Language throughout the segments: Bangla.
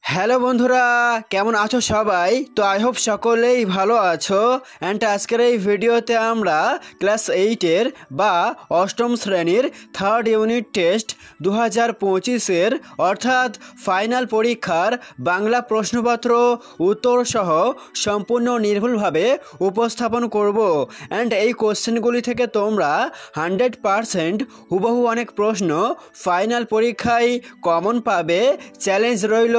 হ্যালো বন্ধুরা, কেমন আছো সবাই? তো আই হোপ সকলেই ভালো আছো। অ্যান্ড আজকের এই ভিডিওতে আমরা ক্লাস 8-এর বা অষ্টম শ্রেণীর থার্ড ইউনিট টেস্ট 2025-এর অর্থাৎ ফাইনাল পরীক্ষার বাংলা প্রশ্নপত্র উত্তর সহ সম্পূর্ণ নির্ভুলভাবে উপস্থাপন করব। অ্যান্ড এই কোশ্চেনগুলি থেকে তোমরা 100% হুবহু অনেক প্রশ্ন ফাইনাল পরীক্ষায় কমন পাবে। চ্যালেঞ্জ রইল,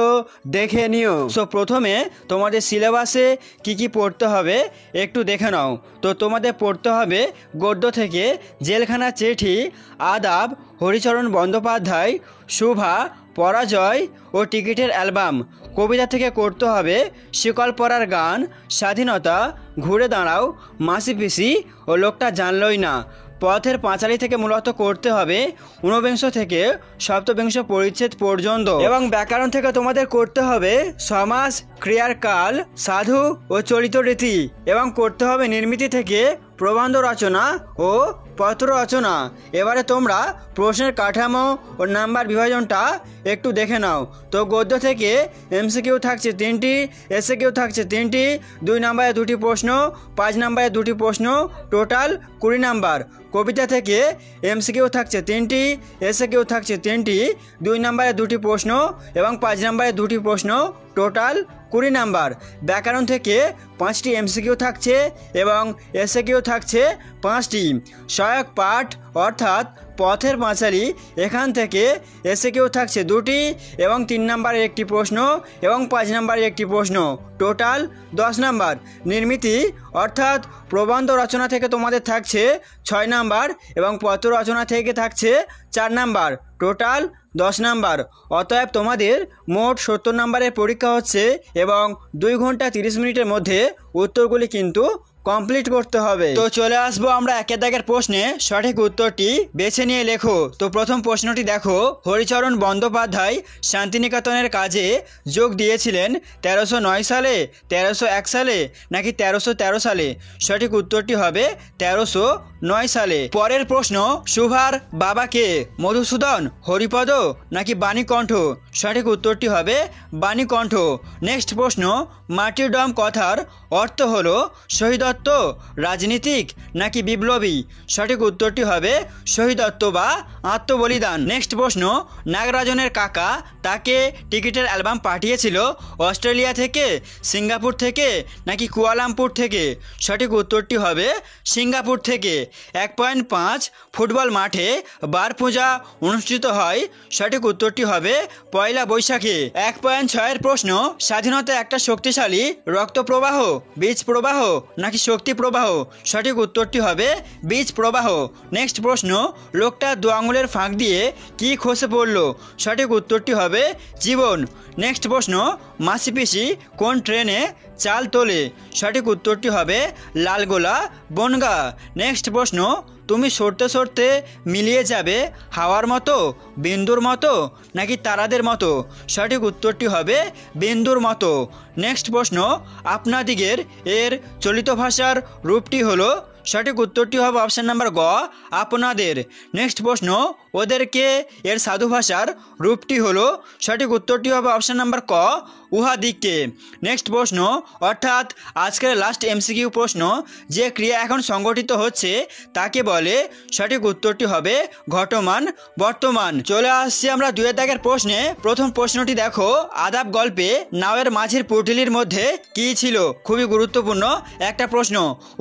দেখে নিও। সো প্রথমে তোমাদের সিলেবাসে কি পড়তে হবে একটু দেখে নাও। তো তোমাদের পড়তে হবে গদ্য থেকে জেলখানা চিঠি, আদাব, হরিচরণ বন্দ্যোপাধ্যায়, শুভা, পরাজয় ও টিকিটের অ্যালবাম। কবিতা থেকে করতে হবে শিকল পরার গান, স্বাধীনতা, ঘুরে দাঁড়াও, মাসি পিসি ও লোকটা জানলই না। পথের পাঁচালী থেকে মূলত করতে হবে ঊনবিংশ থেকে সপ্তবিংশ পরিচ্ছেদ পর্যন্ত। এবং ব্যাকরণ থেকে তোমাদের করতে হবে সমাস, ক্রিয়ার কাল, সাধু ও চলিত রীতি। এবং করতে হবে নির্মিতি থেকে প্রবন্ধ রচনা ও পত্র রচনা। এবারে তোমরা প্রশ্নের কাঠামো ও নাম্বার বিভাজনটা একটু দেখে নাও। তো গদ্য থেকে এমসিকিউ থাকছে 3টি, এসএকিউ থাকছে 3টি, 2 নম্বরে 2টি প্রশ্ন, 5 নম্বরে 2টি প্রশ্ন, টোটাল 20 নাম্বার। কবিতা থেকে এমসিকিউ থাকছে 3টি, এসএকিউ থাকছে 3টি, 2 নম্বরে 2টি প্রশ্ন এবং 5 নম্বরে 2টি প্রশ্ন, টোটাল 20 নাম্বার। ব্যাকরণ থেকে 5টি এমসিকিউ থাকছে এবং এসএকিউ থাকছে 5টি। সহায়ক পাঠ অর্থাৎ পথের পাঁচালী, এখান থেকে এসএকিউ থাকছে 2টি এবং 3 নম্বরের একটি প্রশ্ন এবং 5 নম্বরের একটি প্রশ্ন, টোটাল 10 নাম্বার। নির্মিতি অর্থাৎ প্রবন্ধ রচনা থেকে তোমাদের থাকছে 6 নাম্বার এবং পত্র রচনা থেকে থাকছে 4 নাম্বার, টোটাল 10 নাম্বার। অতএব তোমাদের মোট 70 নাম্বারের পরীক্ষা হচ্ছে এবং 2 ঘন্টা 30 মিনিটের মধ্যে উত্তরগুলি কিন্তু কমপ্লিট করতে হবে। তো চলে আসবো আমরা একের দাগের প্রশ্নে। সঠিক উত্তরটি বেছে নিয়ে লেখো। তো প্রথম প্রশ্নটি দেখো, হরিচরণ বন্দ্যোপাধ্যায় শান্তিনিকেতনের কাজে যোগ দিয়েছিলেন 1309 সালে, 1301 সালে নাকি 1313 সালে? সঠিক উত্তরটি হবে 1309 সালে। পরের প্রশ্ন, শুভার বাবা কে? মধুসূদন, হরিপদ নাকি বাণীকণ্ঠ? সঠিক উত্তরটি হবে বাণীকণ্ঠ। নেক্সট প্রশ্ন, মার্টিরডম কথার অর্থ হলো শহীদত্ব, রাজনীতিক নাকি বিপ্লবী? সঠিক উত্তরটি হবে শহীদত্ব বা আত্মবলিদান। নেক্সট প্রশ্ন, নাগরাজনের কাকা তাকে টিকিটের অ্যালবাম পাঠিয়েছিল অস্ট্রেলিয়া থেকে, সিঙ্গাপুর থেকে নাকি কুয়ালালামপুর থেকে? সঠিক উত্তরটি হবে সিঙ্গাপুর থেকে। 1.5 ফুটবল মাঠে বার পূজা অনুষ্ঠিত হয়। সঠিক উত্তরটি হবে পয়লা বৈশাখে। 1.6 প্রশ্ন, স্বাধীনতা একটা শক্তিশালী রক্ত প্রবাহ, বীজ প্রবাহ নাকি শক্তি প্রবাহ? সঠিক উত্তরটি হবে বীজ প্রবাহ। নেক্সট প্রশ্ন, লোকটা 2 আঙুলের ফাঁক দিয়ে কি খসে পড়ল? সঠিক উত্তরটি হবে জীবন। নেক্সট প্রশ্ন, মাসি পিসি কোন ট্রেনে চাল তোলে? সঠিক উত্তরটি হবে লালগোলা বনগাঁ। নেক্সট প্রশ্ন, তুমি সরতে সরতে মিলিয়ে যাবে হাওয়ার মতো, বিন্দুর মতো নাকি তারাদের মতো? সঠিক উত্তরটি হবে বিন্দুর মতো। নেক্সট প্রশ্ন, আপনাদিগের এর চলিত ভাষার রূপটি হলো? সঠিক উত্তরটি হবে অপশান নাম্বার গ, আপনাদের। নেক্সট প্রশ্ন, ওদেরকে এর সাধু ভাষার রূপটি হলো? সঠিক উত্তরটি হবে অপশান নাম্বার ক, উহাদিগকে। নেক্সট প্রশ্ন অর্থাৎ আজকের লাস্ট এমসিকিউ প্রশ্ন, যে ক্রিয়া এখন সংগঠিত হচ্ছে তাকে বলে? সঠিক উত্তরটি হবে ঘটমান বর্তমান। চলে আসছি আমরা 2 দাগের প্রশ্নে। প্রথম প্রশ্নটি দেখো, আদাব গল্পে নাওয়ের মাঝির পুঁটুলির মধ্যে কি ছিল? খুবই গুরুত্বপূর্ণ একটা প্রশ্ন।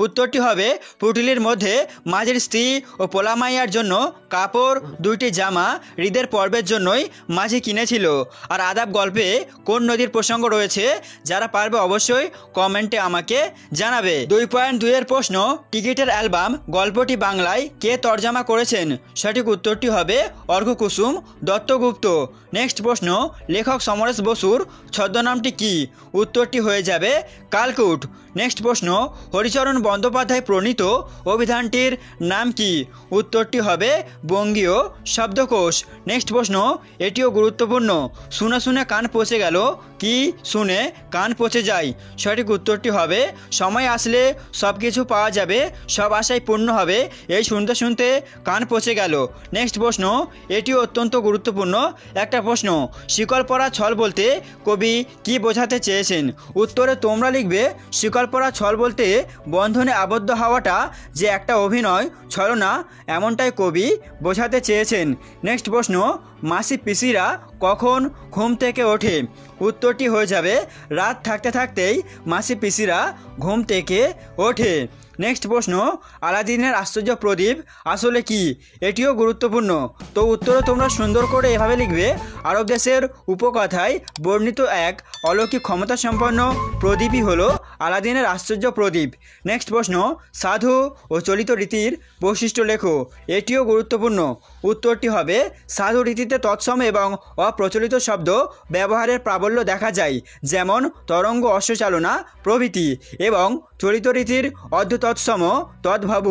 উত্তরটি হবে পুঁটুলির মধ্যে মাঝির স্ত্রী ও পোলামাইয়ার জন্য কাপড়, 2টি জামা, ঈদের পর্বের জন্যই মাঝি কিনেছিল। আর আদাব গল্পে কোন নদীর প্রসঙ্গ রয়েছে? যারা পারবে অবশ্যই কমেন্টে আমাকে জানাবে। 2.2 এর প্রশ্ন, টিকিটের অ্যালবাম গল্পটি বাংলায় কে তর্জমা করেছেন? সঠিক উত্তরটি হবে অর্ঘ্যকুসুম দত্তগুপ্ত। নেক্সট প্রশ্ন, লেখক সমরেশ বসুর ছদ্মনামটি কি? উত্তরটি হয়ে যাবে কালকুট। নেক্সট প্রশ্ন, হরিচরণ বন্দ্যোপাধ্যায় প্রণীত অভিধানটির নাম কি? উত্তরটি হবে বঙ্গীয় শব্দকোষ। নেক্সট প্রশ্ন, এটিও গুরুত্বপূর্ণ। শুনে শুনে কান পচে গেল, কি শুনে কান পচে যায়? সঠিক উত্তরটি হবে সময় আসলে সব কিছু পাওয়া যাবে, সব আশাই পূর্ণ হবে, এই শুনতে শুনতে কান পচে গেল। নেক্সট প্রশ্ন, এটিও অত্যন্ত গুরুত্বপূর্ণ একটা প্রশ্ন। শিকল পরা ছল বলতে কবি কি বোঝাতে চেয়েছেন? উত্তরে তোমরা লিখবে শিকল পরা ছল বলতে বন্ধনে আবদ্ধ হওয়াটা যে একটা অভিনয় ছলনা, এমনটাই কবি বোঝাতে চেয়েছেন। নেক্সট প্রশ্ন, মাসি পিসিরা কখন ঘুম থেকে ওঠে? উত্তরটি হয়ে যাবে রাত থাকতে থাকতেই মাসি পিসিরা ঘুম থেকে ওঠে। নেক্সট প্রশ্ন, আলাদিনের আশ্চর্য প্রদীপ আসলে কি? এটিও গুরুত্বপূর্ণ। তো উত্তরে তোমরা সুন্দর করে এভাবে লিখবে, আরব দেশের উপকথায় বর্ণিত এক অলৌকিক ক্ষমতা সম্পন্ন প্রদীপই হলো আলাদিনের আশ্চর্য প্রদীপ। নেক্সট প্রশ্ন, সাধু ও চলিত রীতির বৈশিষ্ট্য লেখো। এটিও গুরুত্বপূর্ণ। উত্তরটি হবে সাধু রীতিতে তৎসম এবং অপ্রচলিত শব্দ ব্যবহারের প্রাবল্য দেখা যায়, যেমন তরঙ্গ, অশ্বচালনা প্রভৃতি, এবং চলিত রীতির অর্ধতৎসম, তদ্ভব,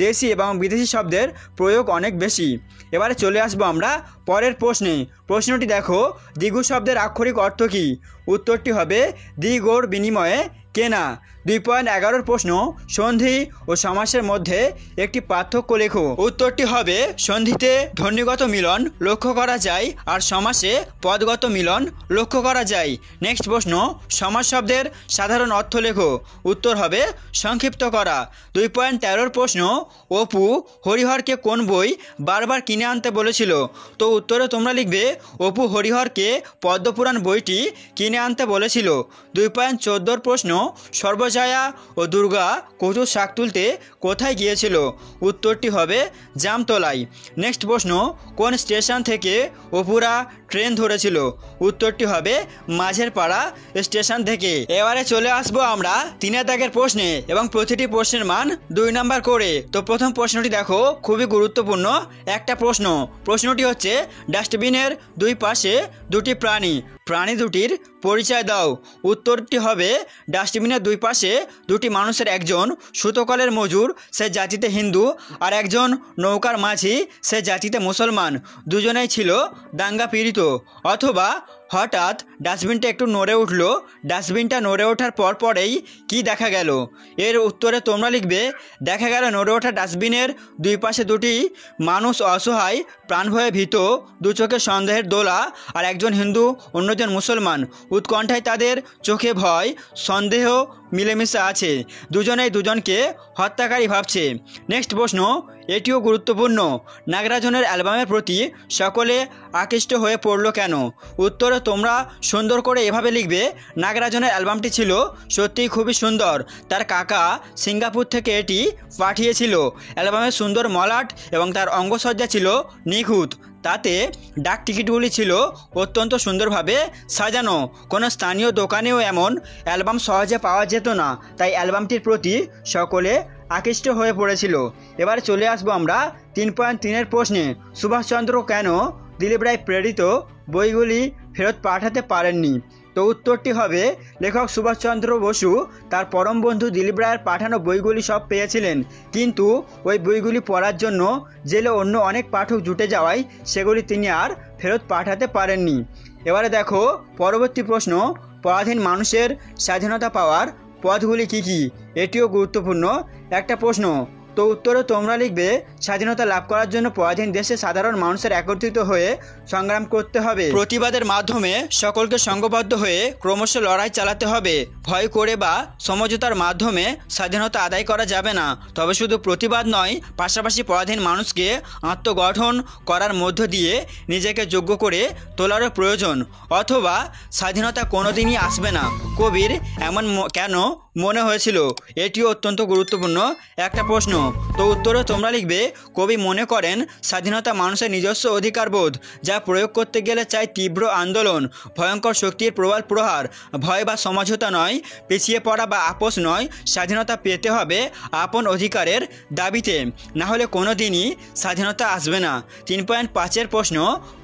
দেশি এবং বিদেশি শব্দের প্রয়োগ অনেক বেশি। এবারে চলে আসবো আমরা পরের প্রশ্নে। প্রশ্নটি দেখো, দ্বিগু শব্দের আক্ষরিক অর্থ কী? উত্তরটি হবে দ্বিগোর বিনিময়ে কেনা। 2.11 প্রশ্ন, সন্ধি ও সমাসের মধ্যে একটি পার্থক্য লেখো। উত্তরটি হবে সন্ধিতে ধ্বনিগত মিলন লক্ষ্য করা যায় আর সমাসে পদগত মিলন লক্ষ্য করা যায়। নেক্সট প্রশ্ন, সমাস শব্দের সাধারণ অর্থ লেখো। উত্তর হবে সংক্ষিপ্ত করা। 2.13 প্রশ্ন, অপু হরিহরকে কোন বই বারবার কিনে আনতে বলেছিল? তো উত্তরে তোমরা লিখবে অপু হরিহরকে পদ্মপুরাণ বইটি কিনে আনতে বলেছিল। 2.14 প্রশ্ন, সর্বজয়া ও দুর্গা কচুর শাক তুলতে কোথায় গিয়েছিল? উত্তরটি হবে জামতলায়। নেক্সট প্রশ্ন, কোন স্টেশন থেকে অপুরা ট্রেন ধরেছিল? উত্তরটি হবে মাঝের পাড়া স্টেশন থেকে। এবারে চলে আসবো আমরা 3 দাগের প্রশ্নে এবং প্রতিটি প্রশ্নের মান 2 নাম্বার করে। তো প্রথম প্রশ্নটি দেখো, খুবই গুরুত্বপূর্ণ একটা প্রশ্ন। প্রশ্নটি হচ্ছে, ডাস্টবিনের দুই পাশে দুটি প্রাণী, প্রাণী দুটির পরিচয় দাও। উত্তরটি হবে ডাস্টবিনের দুই পাশে দুটি মানুষের, একজন সুতোকলের মজুর, সে জাতিতে হিন্দু, আর একজন নৌকার মাঝি, সে জাতিতে মুসলমান। দুজনেই ছিল দাঙ্গা পীড়িত। অথবা হঠাৎ ডাস্টবিনটা একটু নড়ে উঠল, ডাস্টবিনটা নড়ে ওঠার পরেই কি দেখা গেল? এর উত্তরে তোমরা লিখবে, দেখা গেল নড়ে ওঠা ডাস্টবিনের দুই পাশে দুটি মানুষ অসহায়, প্রাণভয়ে ভীত, দু চোখে সন্দেহের দোলা, আর একজন হিন্দু অন্যজন মুসলমান। উৎকণ্ঠায় তাদের চোখে ভয় সন্দেহ মিলেমিশে আছে, দুজনেই দুজনকে হত্যাকারী ভাবছে। নেক্সট প্রশ্ন, এটিও গুরুত্বপূর্ণ। নাগরাজনের অ্যালবামের প্রতি সকলে আকৃষ্ট হয়ে পড়ল কেন? উত্তরে তোমরা সুন্দর করে এভাবে লিখবে, নাগরাজনের অ্যালবামটি ছিল সত্যিই খুবই সুন্দর, তার কাকা সিঙ্গাপুর থেকে এটি পাঠিয়েছিল। অ্যালবামের সুন্দর মলাট এবং তার অঙ্গসজ্জা ছিল নিখুঁত, তাতে ডাক টিকিটগুলি ছিল অত্যন্ত সুন্দরভাবে সাজানো। কোনো স্থানীয় দোকানেও এমন অ্যালবাম সহজে পাওয়া যেত না, তাই অ্যালবামটির প্রতি সকলে আকৃষ্ট হয়ে পড়েছিল। এবারে চলে আসবো আমরা 3.3 প্রশ্নে। সুভাষচন্দ্র কেন দিলীপ রায় প্রেরিত বইগুলি ফেরত পাঠাতে পারেননি? তো উত্তরটি হবে, লেখক সুভাষচন্দ্র বসু তার পরম বন্ধু দিলীপ রায়ের পাঠানো বইগুলি সব পেয়েছিলেন, কিন্তু ওই বইগুলি পড়ার জন্য জেলে অন্য অনেক পাঠক জুটে যাওয়ায় সেগুলি তিনি আর ফেরত পাঠাতে পারেননি। এবারে দেখো পরবর্তী প্রশ্ন, পরাধীন মানুষের স্বাধীনতা পাওয়ার পথগুলি কী কী? এটিও গুরুত্বপূর্ণ একটা প্রশ্ন। তো উত্তরে তোমরা লিখবে, স্বাধীনতা লাভ করার জন্য পরাধীন দেশে সাধারণ মানুষের একত্রিত হয়ে সংগ্রাম করতে হবে, প্রতিবাদের মাধ্যমে সকলকে সংঘবদ্ধ হয়ে ক্রমশ লড়াই চালাতে হবে, ভয় করে বা সমঝোতার মাধ্যমে স্বাধীনতা আদায় করা যাবে না। তবে শুধু প্রতিবাদ নয়, পাশাপাশি পরাধীন মানুষকে আত্মগঠন করার মধ্য দিয়ে নিজেকে যোগ্য করে তোলারও প্রয়োজন, অথবা স্বাধীনতা কোনোদিনই আসবে না। কবির এমন কেন মনে হয়েছিল? এটিও অত্যন্ত গুরুত্বপূর্ণ একটা প্রশ্ন। তো উত্তরে তোমরা লিখবে, কবি মনে করেন স্বাধীনতা মানুষের নিজস্ব অধিকারবোধ, যা প্রয়োগ করতে গেলে চাই তীব্র আন্দোলন, ভয়ঙ্কর শক্তির প্রবল প্রহার, ভয় বা সমঝোতা নয়, পিছিয়ে পড়া বা আপোষ নয়। স্বাধীনতা পেতে হবে আপন অধিকারের দাবিতে, না হলে কোনো দিনই স্বাধীনতা আসবে না। 3.5 প্রশ্ন,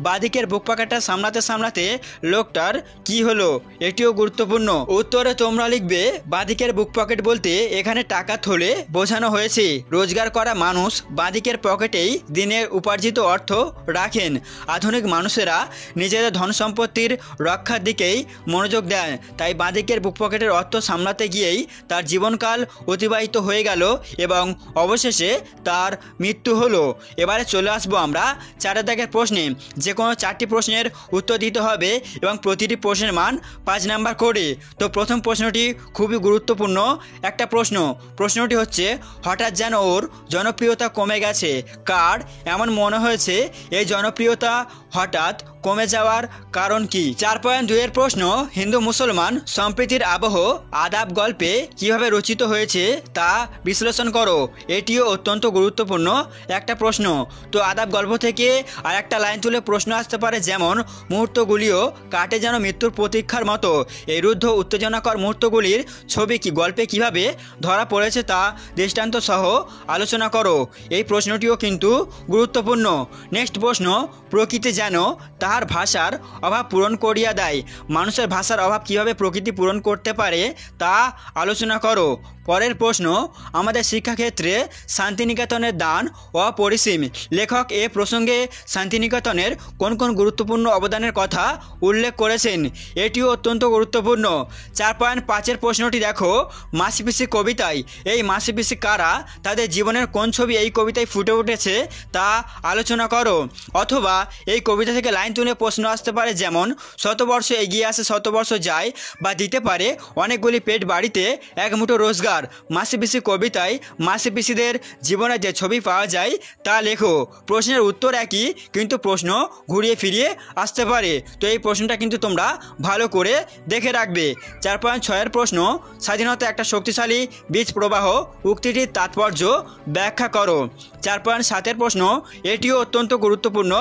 বাদিকের বুক পকেটটা সামলাতে সামলাতে লোকটার কি হলো? এটিও গুরুত্বপূর্ণ। উত্তরে তোমরা লিখবে বাঁদিকের বুক পকেট বলতে এখানে টাকা থলে বোঝানো হয়েছে। রোজগার করা মানুষ বাঁদিকের পকেটেই দিনের উপার্জিত অর্থ রাখেন। আধুনিক মানুষেরা নিজেদের ধন সম্পত্তির রক্ষার দিকেই মনোযোগ দেন, তাই বাঁদিকের বুক পকেটের অর্থ সামলাতে গিয়েই তার জীবনকাল অতিবাহিত হয়ে গেল এবং অবশেষে তার মৃত্যু হলো। এবারে চলে আসবো আমরা 4 দাগের প্রশ্নে। যে কোনো 4টি প্রশ্নের উত্তর দিতে হবে এবং প্রতিটি প্রশ্নের মান 5 নাম্বার করে। তো প্রথম প্রশ্নটি খুবই গুরুত্বপূর্ণ একটা প্রশ্নটি হচ্ছে হঠাৎ যেন ওর জনপ্রিয়তা কমে গেছে, কার এমন মনে হয়েছে এই জনপ্রিয়তা হঠাৎ কমে যাওয়ার কারণ কি? 4.2 এর প্রশ্ন হিন্দু মুসলমান সম্প্রীতির আবহ আদাব গল্পে কিভাবে রচিত হয়েছে তা বিশ্লেষণ করো। এটিও অত্যন্ত গুরুত্বপূর্ণ একটা প্রশ্ন। তো আদাব গল্প থেকে আর একটা লাইন তুলে প্রশ্ন আসতে পারে, যেমন মুহূর্তগুলিও কাটে যেন মৃত্যুর প্রতীক্ষার মতো। এই রুদ্ধ উত্তেজনাকর মুহূর্তগুলির ছবি কি গল্পে কিভাবে ধরা পড়েছে তা দৃষ্টান্ত সহ আলোচনা করো। এই প্রশ্নটিও কিন্তু গুরুত্বপূর্ণ। নেক্সট প্রশ্ন প্রকৃতি যেন তাহার ভাষার অভাব পূরণ করিয়া দেয়। মানুষের ভাষার অভাব কিভাবে প্রকৃতি পূরণ করতে পারে তা আলোচনা করো। পরের প্রশ্ন আমাদের শিক্ষাক্ষেত্রে শান্তিনিকেতনের দান অপরিসীম। লেখক এ প্রসঙ্গে শান্তিনিকেতনের কোন কোন গুরুত্বপূর্ণ অবদানের কথা উল্লেখ করেছেন, এটিও অত্যন্ত গুরুত্বপূর্ণ। 4.5 এর প্রশ্নটি দেখো মাসিপিসি কবিতায় এই মাসিপিসি কারা, তাদের জীবনের কোন ছবি এই কবিতায় ফুটে উঠেছে তা আলোচনা করো। অথবা এই কবিতা থেকে লাইন তুলে প্রশ্ন আসতে পারে, যেমন শতবর্ষ এগিয়ে আসে শতবর্ষ যায়, বা দিতে পারে অনেকগুলি পেট বাড়িতে এক মুঠো রোজগার। মাসিপিসি কবিতায় মাসিপিসিদের জীবনে যে ছবি পাওয়া যায় তা লেখো। প্রশ্নের উত্তর একই, কিন্তু প্রশ্ন ঘুরিয়ে ফিরিয়ে আসতে পারে। তো এই প্রশ্নটা কিন্তু তোমরা ভালো করে দেখে রাখবে। 4.6 এর প্রশ্ন স্বাধীনতা একটা শক্তিশালী বীজ প্রবাহ, উক্তিটির তাৎপর্য ব্যাখ্যা করো। 4.7 এর প্রশ্ন এটিও অত্যন্ত গুরুত্বপূর্ণ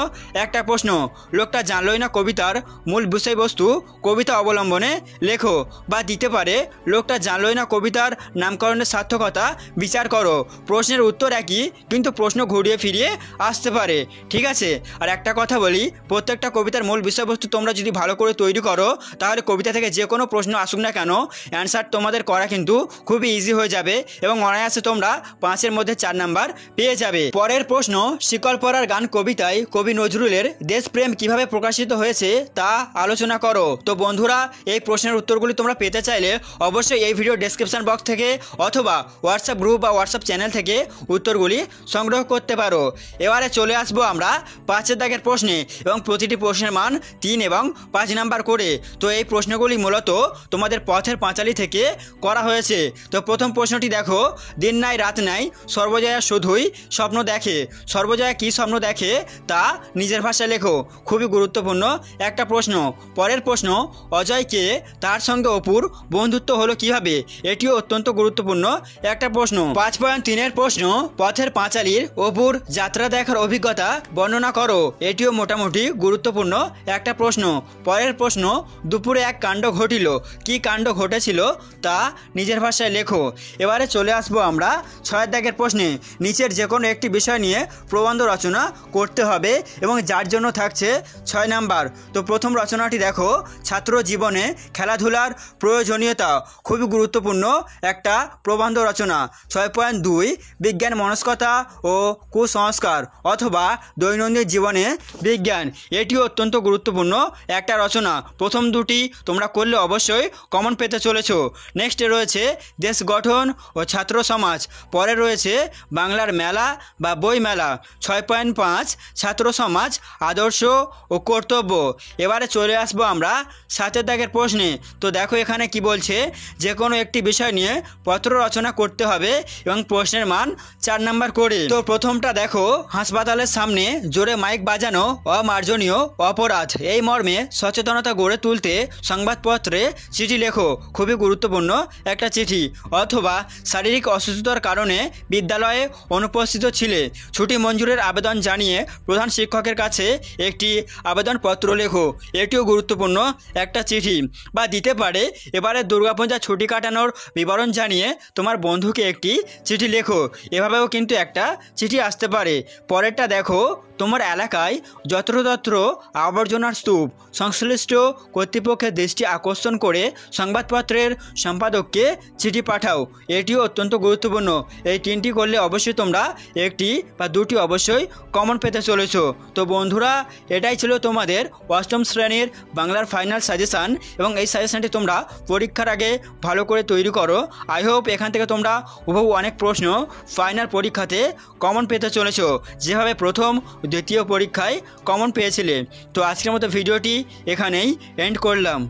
একটা প্রশ্ন। লোকটা জানলই না কবিতার মূল বিষয়বস্তু কবিতা অবলম্বনে লেখো, বা দিতে পারে লোকটা জানলই না কবিতার নামকরণের সার্থকতা বিচার করো। প্রশ্নের উত্তর একই, কিন্তু প্রশ্ন ঘুরিয়ে ফিরিয়ে আসতে পারে। ঠিক আছে, আর একটা কথা বলি, প্রত্যেকটা কবিতার মূল বিষয়বস্তু তোমরা যদি ভালো করে তৈরি করো তাহলে কবিতা থেকে যে কোনো প্রশ্ন আসুক না কেন অ্যান্সার তোমাদের করা কিন্তু খুবই ইজি হয়ে যাবে এবং অনায়াসে তোমরা 5-এর মধ্যে 4 নাম্বার পেয়ে যাবে। পরের প্রশ্ন শিকল পরার গান কবিতায় কবি নজরুলের দেশপ্রেম কিভাবে প্রকাশিত হয়েছে তা আলোচনা করো। তো বন্ধুরা এই প্রশ্নের উত্তরগুলি তোমরা পেতে চাইলে অবশ্যই এই ভিডিও ডেসক্রিপশন বক্স থেকে অথবা হোয়াটসঅ্যাপ গ্রুপ বা হোয়াটসঅ্যাপ চ্যানেল থেকে উত্তরগুলি সংগ্রহ করতে পারো। এবারে চলে আসবো আমরা 5 দাগের প্রশ্নে এবং প্রতিটি প্রশ্নের মান 3 এবং 5 নাম্বার করে। তো এই প্রশ্নগুলি মূলত তোমাদের পথের পাঁচালী থেকে করা হয়েছে। তো প্রথম প্রশ্নটি দেখো দিন নাই রাত নাই সর্বজয়া শুধুই স্বপ্ন দেখে। সর্বজয়া কী স্বপ্ন দেখে তা নিজের ভাষায় লেখো। খুবই গুরুত্বপূর্ণ একটা প্রশ্ন। পরের প্রশ্ন অজয়কে তার সঙ্গে অপুর বন্ধুত্ব হলো কিভাবে, এটিও অত্যন্ত গুরুত্বপূর্ণ একটা প্রশ্ন। 5.3 এর প্রশ্ন পথের পাঁচালীর অপুর যাত্রা দেখার অভিজ্ঞতা বর্ণনা করো। এটিও মোটামুটি গুরুত্বপূর্ণ একটা প্রশ্ন। পরের প্রশ্ন দুপুরে এক কাণ্ড ঘটিল, কি কাণ্ড ঘটেছিল তা নিজের ভাষায় লেখো। এবারে চলে আসবো আমরা 6 দাগের প্রশ্নে। নিচের যে কোনো একটি বিষয় নিয়ে প্রবন্ধ রচনা করতে হবে এবং যার জন্য থাকছে 6 নাম্বার। তো প্রথম রচনাটি দেখো ছাত্র জীবনে খেলাধুলার প্রয়োজনীয়তা। খুবই গুরুত্বপূর্ণ একটা প্রবন্ধ রচনা। 6.2 বিজ্ঞান মনস্কতা ও কুসংস্কার অথবা দৈনন্দিন জীবনে বিজ্ঞান। এটিও অত্যন্ত গুরুত্বপূর্ণ একটা রচনা। প্রথম দুটি তোমরা করলে অবশ্যই কমন পেতে চলেছ। নেক্সটে রয়েছে দেশ গঠন ও ছাত্র সমাজ। পরে রয়েছে বাংলার মেলা বা বই মেলা। 6.5 ছাত্র সমাজ আদর্শ ও কর্তব্য। এবারে চলে আসবো আমরা 7 দাগের প্রশ্নে। তো দেখো এখানে কি বলছে, যে কোনো একটি বিষয় নিয়ে পত্র রচনা করতে হবে এবং প্রশ্নের মান 4 নাম্বার করে। তো প্রথমটা দেখো হাসপাতালের সামনে জোরে মাইক বাজানো অমার্জনীয় অপরাধ। এই মর্মে সচেতনতা গড়ে তুলতে সংবাদপত্রে চিঠি লেখো। খুবই গুরুত্বপূর্ণ একটা চিঠি। অথবা শারীরিক অসুস্থতার কারণে বিদ্যালয়ে অনুপস্থিত ছিলে, ছুটি মঞ্জুরের আবেদন জানিয়ে প্রধান শিক্ষকের কাছে একটি আবেদনপত্র লেখো। এটিও গুরুত্বপূর্ণ একটা চিঠি বা দিতে পারে এবারে দুর্গাপূজা ছুটি কাটানোর বিবরণ জানিয়ে তোমার বন্ধুকে একটি চিঠি লেখো। এভাবেও কিন্তু একটা চিঠি আসতে পারে। পরেরটা দেখো, তোমার এলাকায় যত্রতত্র আবর্জনার স্তূপ, সংশ্লিষ্ট কর্তৃপক্ষের দৃষ্টি আকর্ষণ করে সংবাদপত্রের সম্পাদককে চিঠি পাঠাও। এটিও অত্যন্ত গুরুত্বপূর্ণ। এই তিনটি করলে অবশ্যই তোমরা একটি বা দুটি অবশ্যই কমন পেতে চলেছো। তো বন্ধুরা, এটাই ছিল তোমাদের অষ্টম শ্রেণীর বাংলার ফাইনাল সাজেশান, এবং এই সাজেশানটি তোমরা পরীক্ষার আগে ভালো করে তৈরি করো। আই হোপ এখান থেকে তোমরা হুবহু অনেক প্রশ্ন ফাইনাল পরীক্ষাতে কমন পেতে চলেছো, যেভাবে প্রথম দ্বিতীয় পরীক্ষায় কমন পেয়েছিলে। তো আজকের মতো ভিডিওটি এখানেই এন্ড করলাম।